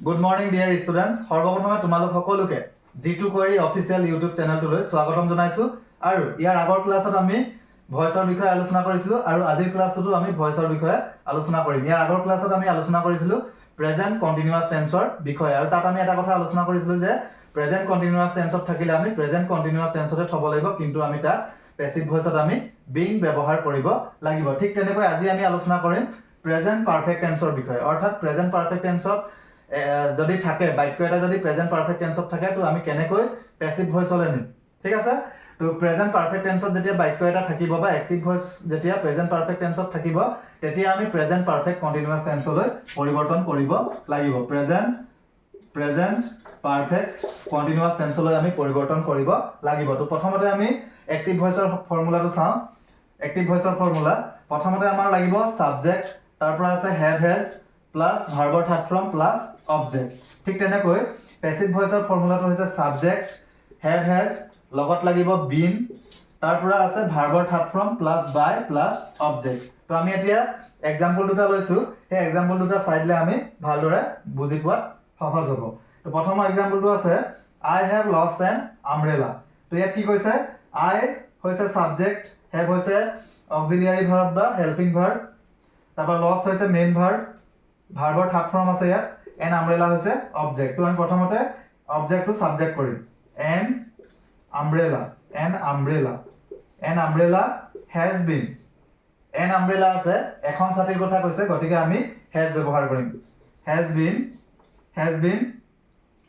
Good morning, dear students. সৰ্বপ্ৰথমে তোমালোক সকলোকে G2 Query অফিচিয়েল ইউটিউব চেনেলটোলৈ স্বাগতম জনাইছো আৰু ইয়াৰ আগৰ ক্লাছত আমি ভয়েসৰ বিষয়ে আলোচনা কৰিছিলো আৰু আজিৰ ক্লাছতো আমি ভয়েসৰ বিষয়ে আলোচনা কৰিম। ইয়াৰ আগৰ ক্লাছত আমি আলোচনা কৰিছিলো প্ৰেজেন্ট কন্টিনিউয়াস টেন্সৰ বিষয়ে আৰু তাত আমি এটা কথা আলোচনা কৰিছিলো যে প্ৰেজেন্ট কন্টিনিউয়াস টেন্সত থাকিলে আমি প্ৰেজেন্ট কন্টিনিউয়াস টেন্সতে থব লাগিব, কিন্তু আমি তাত পেসিভ ভয়েসত আমি বিং ব্যৱহাৰ কৰিব লাগিব। ঠিক তেনেকৈ আজি আমি আলোচনা কৰিম প্ৰেজেন্ট পাৰফেক্ট টেন্সৰ বিষয়ে, অৰ্থাৎ প্ৰেজেন্ট পাৰফেক্ট টেন্সত যদি থাকে বাক্য এটা যদি প্ৰেজেন্ট পাৰফেক্ট টেন্সত থাকে তো আমি কেনেকৈ পেসিভ ভয়েসলৈ নিম। ঠিক আছে, তো প্ৰেজেন্ট পাৰফেক্ট টেন্সত যেতিয়া বাক্য এটা থাকিব বা এক্টিভ ভয়েস যেতিয়া প্ৰেজেন্ট পাৰফেক্ট টেন্সত থাকিব তেতিয়া আমি প্ৰেজেন্ট পাৰফেক্ট কন্টিনিউয়াস টেন্সলৈ পৰিৱৰ্তন কৰিব লাগিব। প্ৰেজেন্ট পাৰফেক্ট কন্টিনিউয়াস টেন্সলৈ আমি পৰিৱৰ্তন কৰিব লাগিব। তো প্ৰথমতে আমি এক্টিভ ভয়েসৰ ফৰ্মুলাটো চাওঁ। এক্টিভ ভয়েসৰ ফৰ্মুলা প্ৰথমতে আমাৰ লাগিব সাবজেক্ট, তাৰ পৰা আছে হ্যাভ হ্যাজ প্লাস ভাৰ্বৰ থাৰ্ড ফৰ্ম প্লাস অবজেক্ট। ঠিক তেনেকৈ পেসিভ ভয়েসৰ ফৰ্মুলাটো হৈছে সাবজেক্ট, হ্যাভ হ্যাজ লগত লাগিব বিন, তাৰ পৰা আছে ভাৰ্বৰ থাৰ্ড ফৰ্ম প্লাস বাই প্লাস অবজেক্ট। তো আমি এতিয়া এক্সাম্পল দুটা লৈছো, সেই এক্সাম্পল দুটা চাই দিলে আমি ভালদৰে বুজি পোৱাত সহজ হ'ব। তো প্ৰথম এক্সাম্পলটো আছে আই হ্যাভ লষ্ট এন আমব্ৰেলা। তো ইয়াত কি কৈছে, আই হৈছে সাবজেক্ট, হ্যাভ হৈছে অক্সিলিয়াৰী ভাৰ্ব বা হেল্পিং ভাৰ্ব, তাৰপৰা লষ্ট হৈছে মেইন ভাৰ্ব, ভাৰ্বৰ থাৰ্ড ফৰ্ম আছে ইয়াত, এন আমব্ৰেলা হৈছে অবজেক্ট। তো আমি প্ৰথমতে অবজেক্টটো সাবজেক্ট কৰিম, N umbrella, N umbrella, N umbrella has been, an umbrella আছে এখন ছাতিৰ কথা কৈছে গতিকে আমি হ্যাজ ব্যৱহাৰ কৰিম, has been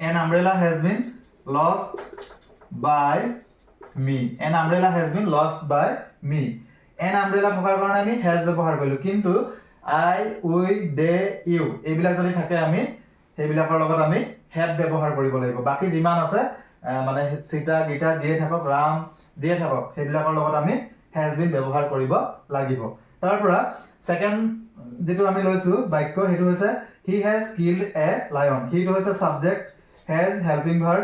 an umbrella has been lost by me, an umbrella has been lost by me. An umbrella থকাৰ কাৰণে আমি হ্যাজ ব্যৱহাৰ কৰিলো, কিন্তু আই উই দে ইউ এইবিলাক যদি থাকে আমি সেইবিলাকৰ লগত আমি হ্যাভ ব্যৱহাৰ কৰিব লাগিব। বাকি যিমান আছে মানে সীতা গীতা যিয়ে থাকক, ৰাম যিয়ে থাকক, সেইবিলাকৰ লগত আমি হ্যাজ বিন ব্যৱহাৰ কৰিব লাগিব। তাৰ পৰা সেকেন্ড যেটো আমি লৈছো বাক্য হেতু হৈছে he has killed a lion. হিটো হৈছে subject, has helping verb,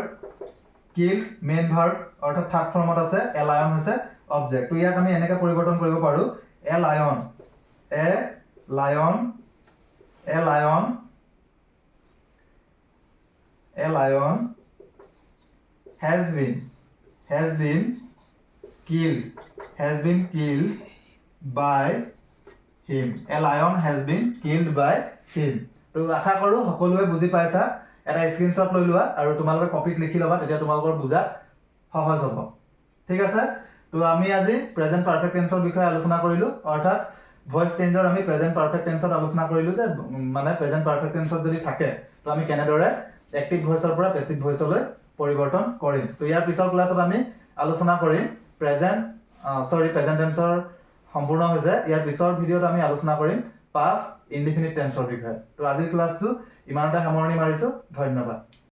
killed main verb অৰ্থাৎ থাৰ্ড ফৰ্মত আছে, এ লায়ন হৈছে অবজেক্ট। তো ইয়াক আমি এনেকৈ পৰিৱৰ্তন কৰিব পাৰো, a lion has been killed by him, a lion has been killed by him। তো আশা কৰো সকলোৱে বুজি পাইছা। এটা স্ক্ৰিনশ্বট লৈ লোৱা আৰু তোমালোকে কপিত লিখি ল'বা, তেতিয়া তোমালোকৰ বুজাত সহজ হ'ব। ঠিক আছে, তো আমি আজি প্ৰেজেন্ট পাৰফেক্ট টেন্সৰ বিষয়ে আলোচনা কৰিলো, অৰ্থাৎ ভয়েস চেঞ্জৰ আমি প্ৰেজেন্ট পাৰফেক্ট টেন্সত আলোচনা কৰিলো যে মানে প্ৰেজেন্ট পাৰফেক্ট টেন্সত যদি থাকে তো আমি কেনেদৰে এক্টিভ ভয়েসৰ পৰা পেসিভ ভয়েসলৈ পৰিৱৰ্তন কৰিম। তো ইয়াৰ পিছৰ ক্লাছত আমি আলোচনা কৰিম প্ৰেজেন্ট টেন্সৰ সম্পূৰ্ণ হৈছে। ইয়াৰ পিছৰ ভিডিঅ'ত আমি আলোচনা কৰিম পাষ্ট ইনডিফিনিট টেন্সৰ বিষয়ে। তো আজিৰ ক্লাছটো ইমানতে সামৰণি মাৰিছো, ধন্যবাদ।